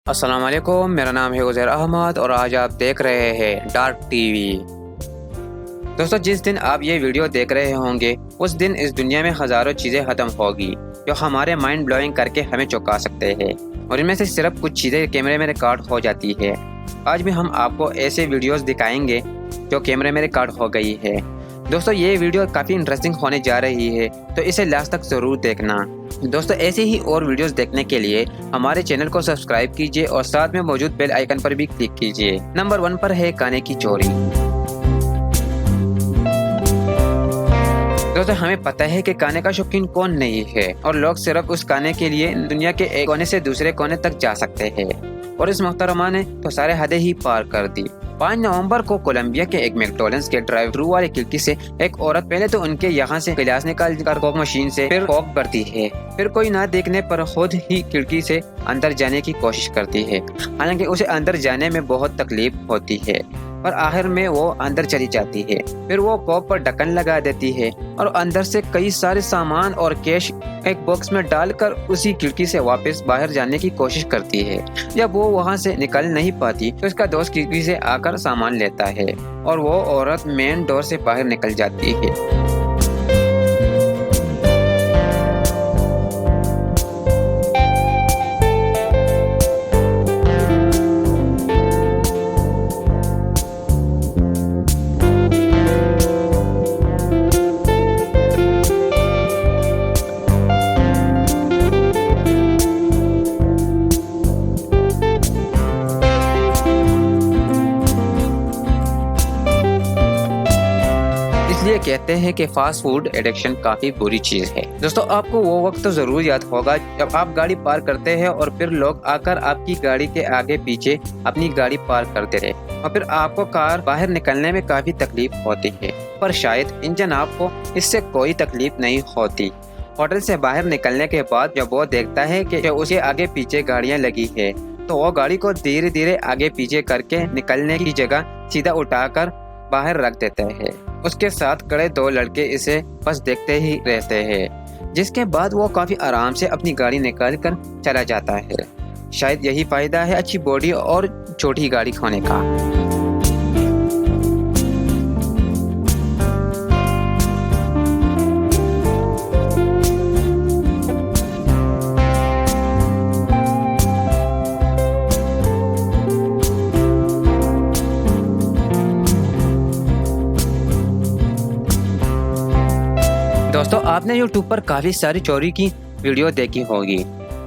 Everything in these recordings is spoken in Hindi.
अस्सलाम वालेकुम, मेरा नाम है उज़ैर अहमद और आज आप देख रहे हैं डार्क टीवी। दोस्तों, जिस दिन आप ये वीडियो देख रहे होंगे उस दिन इस दुनिया में हज़ारों चीज़ें ख़त्म होगी जो हमारे माइंड ब्लोइंग करके हमें चौंका सकते हैं, और इनमें से सिर्फ कुछ चीज़ें कैमरे में रिकॉर्ड हो जाती है। आज भी हम आपको ऐसे वीडियोस दिखाएंगे जो कैमरे में रिकॉर्ड हो गई है। दोस्तों, ये वीडियो काफ़ी इंटरेस्टिंग होने जा रही है, तो इसे लास्ट तक ज़रूर देखना। दोस्तों, ऐसे ही और वीडियोस देखने के लिए हमारे चैनल को सब्सक्राइब कीजिए और साथ में मौजूद बेल आइकन पर भी क्लिक कीजिए। नंबर 1 पर है गाने की चोरी। दोस्तों, हमें पता है कि गाने का शौकीन कौन नहीं है, और लोग सिर्फ उस गाने के लिए दुनिया के एक कोने से दूसरे कोने तक जा सकते हैं, और इस मोहतरमा ने तो सारे हदें ही पार कर दी। 5 नवंबर को कोलंबिया के एक मैकडॉनल्ड्स के ड्राइव थ्रू वाली खिड़की से एक औरत पहले तो उनके यहाँ से गिलास निकाल कर कोक मशीन से फिर कोक भरती है, फिर कोई ना देखने पर खुद ही खिड़की से अंदर जाने की कोशिश करती है। हालांकि उसे अंदर जाने में बहुत तकलीफ होती है, पर आखिर में वो अंदर चली जाती है। फिर वो कोक पर ढक्कन लगा देती है और अंदर से कई सारे सामान और कैश एक बॉक्स में डालकर उसी खिड़की से वापस बाहर जाने की कोशिश करती है। जब वो वहाँ से निकल नहीं पाती तो उसका दोस्त खिड़की से आकर सामान लेता है और वो औरत मेन डोर से बाहर निकल जाती है। इसलिए कहते हैं कि फास्ट फूड एडिक्शन काफी बुरी चीज है। दोस्तों, आपको वो वक्त तो जरूर याद होगा जब आप गाड़ी पार्क करते हैं और फिर लोग आकर आपकी गाड़ी के आगे पीछे अपनी गाड़ी पार्क करते रहे, और फिर आपको कार बाहर निकलने में काफी तकलीफ होती है, पर शायद इन जनाब को इससे कोई तकलीफ नहीं होती। होटल से बाहर निकलने के बाद जब वो देखता है कि उसे आगे पीछे गाड़ियाँ लगी है, तो वो गाड़ी को धीरे धीरे आगे पीछे करके निकलने की जगह सीधा उठाकर बाहर रख देते हैं। उसके साथ खड़े 2 लड़के इसे बस देखते ही रहते हैं, जिसके बाद वो काफी आराम से अपनी गाड़ी निकाल कर चला जाता है। शायद यही फायदा है अच्छी बॉडी और छोटी गाड़ी होने का। दोस्तों, आपने यूट्यूब पर काफी सारी चोरी की वीडियो देखी होगी,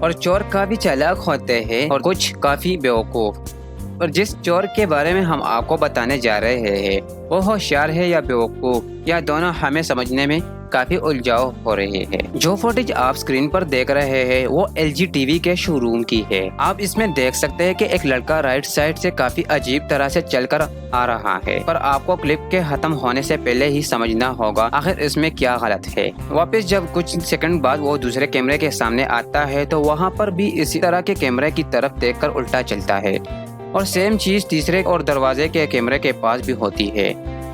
और चोर काफी चालाक होते हैं और कुछ काफी बेवकूफ। और जिस चोर के बारे में हम आपको बताने जा रहे हैं वो होशियार है या बेवकूफ, या दोनों हमें समझने में काफी उलझाव हो रहे हैं। जो फुटेज आप स्क्रीन पर देख रहे हैं वो LG टीवी के शोरूम की है। आप इसमें देख सकते हैं कि एक लड़का राइट साइड से काफी अजीब तरह से चलकर आ रहा है, पर आपको क्लिप के खत्म होने से पहले ही समझना होगा आखिर इसमें क्या गलत है। वापस जब कुछ सेकंड बाद वो दूसरे कैमरे के सामने आता है तो वहाँ पर भी इसी तरह के कैमरे की तरफ देखकर उल्टा चलता है, और सेम चीज तीसरे और दरवाजे के कैमरे के पास भी होती है।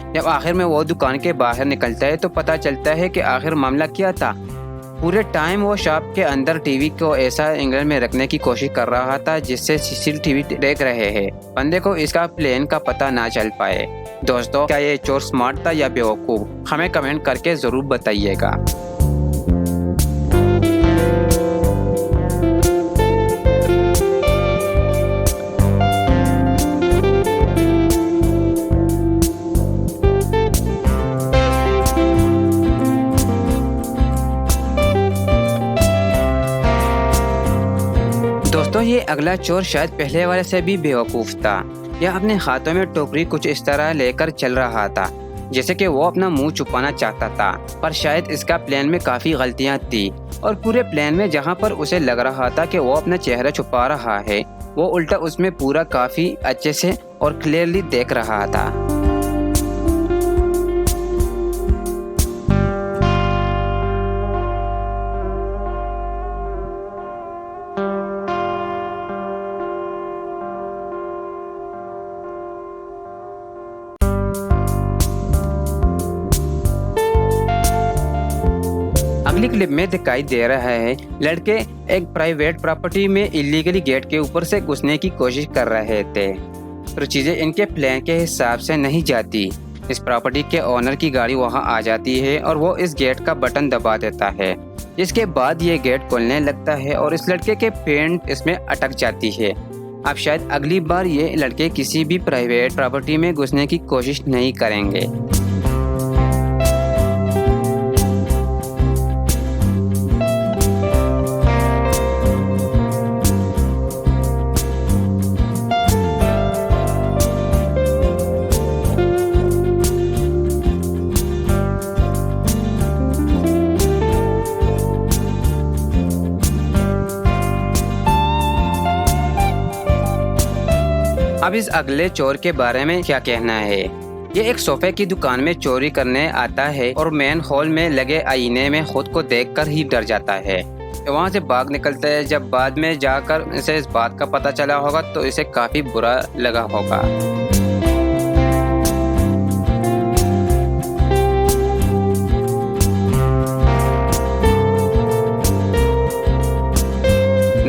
जब आखिर में वो दुकान के बाहर निकलता है तो पता चलता है कि आखिर मामला क्या था। पूरे टाइम वो शॉप के अंदर टीवी को ऐसा एंगल में रखने की कोशिश कर रहा था जिससे CCTV देख रहे हैं बंदे को इसका प्लेन का पता ना चल पाए। दोस्तों, क्या ये चोर स्मार्ट था या बेवकूफ? हमें कमेंट करके जरूर बताइएगा। दोस्तों, ये अगला चोर शायद पहले वाले से भी बेवकूफ था। यह अपने हाथों में टोकरी कुछ इस तरह लेकर चल रहा था जैसे कि वो अपना मुंह छुपाना चाहता था, पर शायद इसका प्लान में काफी गलतियां थी, और पूरे प्लान में जहां पर उसे लग रहा था कि वो अपना चेहरा छुपा रहा है, वो उल्टा उसमें पूरा काफी अच्छे से और क्लियरली देख रहा था। अगली क्लिप में दिखाई दे रहा है लड़के एक प्राइवेट प्रॉपर्टी में इलीगली गेट के ऊपर से घुसने की कोशिश कर रहे थे, तो चीज़ें इनके प्लान के हिसाब से नहीं जाती। इस प्रॉपर्टी के ओनर की गाड़ी वहां आ जाती है और वो इस गेट का बटन दबा देता है। इसके बाद ये गेट खोलने लगता है और इस लड़के के पेंट इसमें अटक जाती है। अब शायद अगली बार ये लड़के किसी भी प्राइवेट प्रॉपर्टी में घुसने की कोशिश नहीं करेंगे। अब इस अगले चोर के बारे में क्या कहना है। ये एक सोफे की दुकान में चोरी करने आता है और मेन हॉल में लगे आईने में खुद को देखकर ही डर जाता है। वहाँ से भाग निकलता है। जब बाद में जाकर इसे इस बात का पता चला होगा तो इसे काफी बुरा लगा होगा।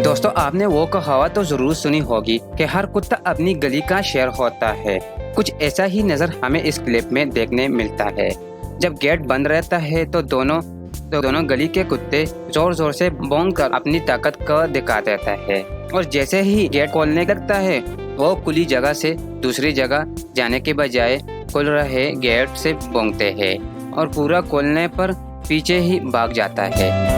दोस्तों, आपने वो कहावत तो जरूर सुनी होगी कि हर कुत्ता अपनी गली का शेर होता है। कुछ ऐसा ही नजर हमें इस क्लिप में देखने मिलता है। जब गेट बंद रहता है तो दोनों गली के कुत्ते जोर जोर से भौंक कर अपनी ताकत को दिखा देता है और जैसे ही गेट खोलने लगता है वो खुली जगह से दूसरी जगह जाने के बजाय खुल रहे गेट से भौंकते हैं और पूरा खोलने पर पीछे ही भाग जाता है।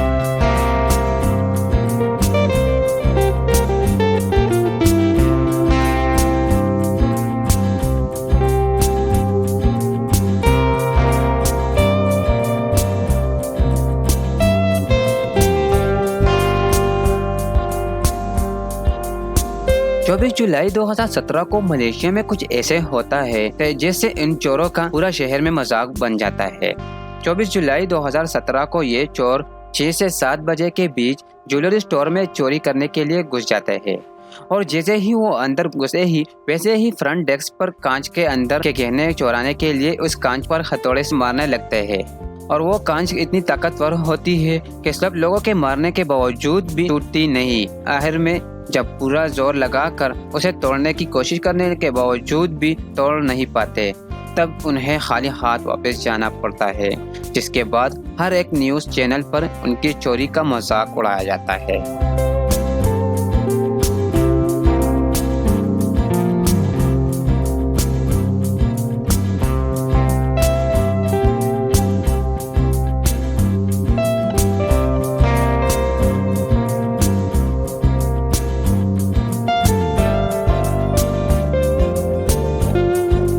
24 जुलाई 2017 को मलेशिया में कुछ ऐसे होता है जिससे इन चोरों का पूरा शहर में मजाक बन जाता है। 24 जुलाई 2017 को ये चोर 6 से 7 बजे के बीच ज्वेलरी स्टोर में चोरी करने के लिए घुस जाते हैं और जैसे ही वो अंदर घुसे ही वैसे ही फ्रंट डेस्क पर कांच के अंदर के गहने चुराने के लिए उस कांच पर हथौड़े से मारने लगते हैं और वो कांच इतनी ताकतवर होती है कि सब लोगों के मारने के बावजूद भी टूटती नहीं। आखिर में जब पूरा जोर लगाकर उसे तोड़ने की कोशिश करने के बावजूद भी तोड़ नहीं पाते, तब उन्हें खाली हाथ वापस जाना पड़ता है, जिसके बाद हर एक न्यूज़ चैनल पर उनकी चोरी का मजाक उड़ाया जाता है।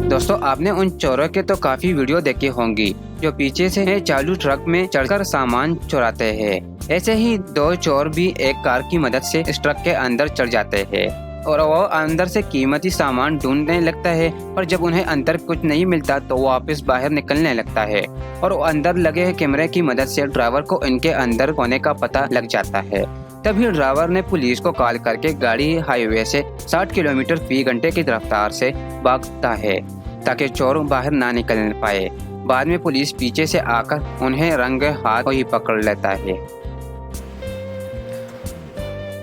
दोस्तों, आपने उन चोरों के तो काफी वीडियो देखे होंगी जो पीछे से चालू ट्रक में चढ़कर सामान चुराते हैं। ऐसे ही 2 चोर भी एक कार की मदद से इस ट्रक के अंदर चढ़ जाते हैं और वो अंदर से कीमती सामान ढूंढने लगता है, पर जब उन्हें अंदर कुछ नहीं मिलता तो वो वापस बाहर निकलने लगता है और वो अंदर लगे कैमरे की मदद से ड्राइवर को इनके अंदर होने का पता लग जाता है। तभी ड्राइवर ने पुलिस को कॉल करके गाड़ी हाईवे से 60 किलोमीटर फी घंटे की रफ्तार से भागता है ताकि चोर बाहर ना निकल पाए। बाद में पुलिस पीछे से आकर उन्हें रंगे हाथ ही पकड़ लेता है।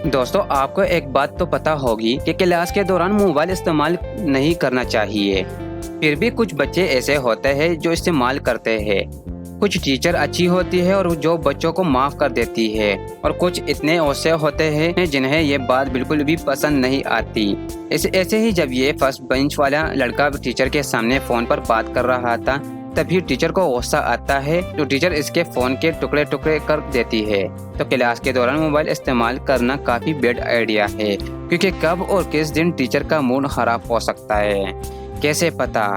दोस्तों, आपको एक बात तो पता होगी कि क्लास के दौरान मोबाइल इस्तेमाल नहीं करना चाहिए, फिर भी कुछ बच्चे ऐसे होते हैं जो इस्तेमाल करते हैं। कुछ टीचर अच्छी होती है और जो बच्चों को माफ कर देती है और कुछ इतने ऐसे होते हैं जिन्हें ये बात बिल्कुल भी पसंद नहीं आती। ऐसे ही जब ये फर्स्ट बेंच वाला लड़का टीचर के सामने फोन पर बात कर रहा था, तभी टीचर को गुस्सा आता है तो टीचर इसके फोन के टुकड़े टुकड़े कर देती है। तो क्लास के दौरान मोबाइल इस्तेमाल करना काफी बैड आइडिया है, क्योंकि कब और किस दिन टीचर का मूड खराब हो सकता है, कैसे पता।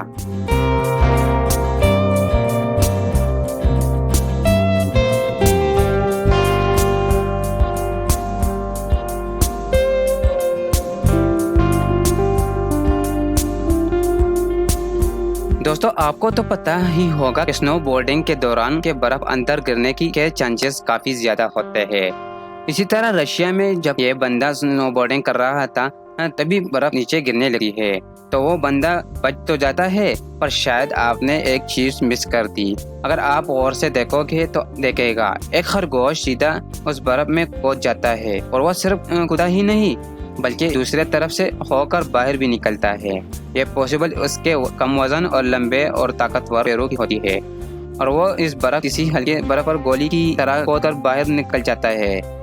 दोस्तों, आपको तो पता ही होगा कि स्नो बोर्डिंग के दौरान के बर्फ अंदर गिरने की के चांसेस काफी ज्यादा होते हैं। इसी तरह रशिया में जब ये बंदा स्नो बोर्डिंग कर रहा था तभी बर्फ नीचे गिरने लगी है। तो वो बंदा बच तो जाता है, पर शायद आपने एक चीज मिस कर दी। अगर आप गौर से देखोगे तो देखेगा एक खरगोश सीधा उस बर्फ में कूद जाता है, और वो सिर्फ कूदा ही नहीं बल्कि दूसरे तरफ से होकर बाहर भी निकलता है। ये पॉसिबल उसके कम वजन और लंबे और ताकतवर पैरों की होती है, और वो इस बर्फ किसी हल्के बर्फ और गोली की तरह कूदकर बाहर निकल जाता है।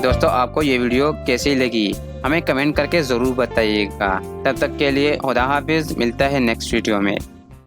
दोस्तों, आपको ये वीडियो कैसी लगी हमें कमेंट करके ज़रूर बताइएगा। तब तक के लिए खुदा हाफिज़, मिलता है नेक्स्ट वीडियो में।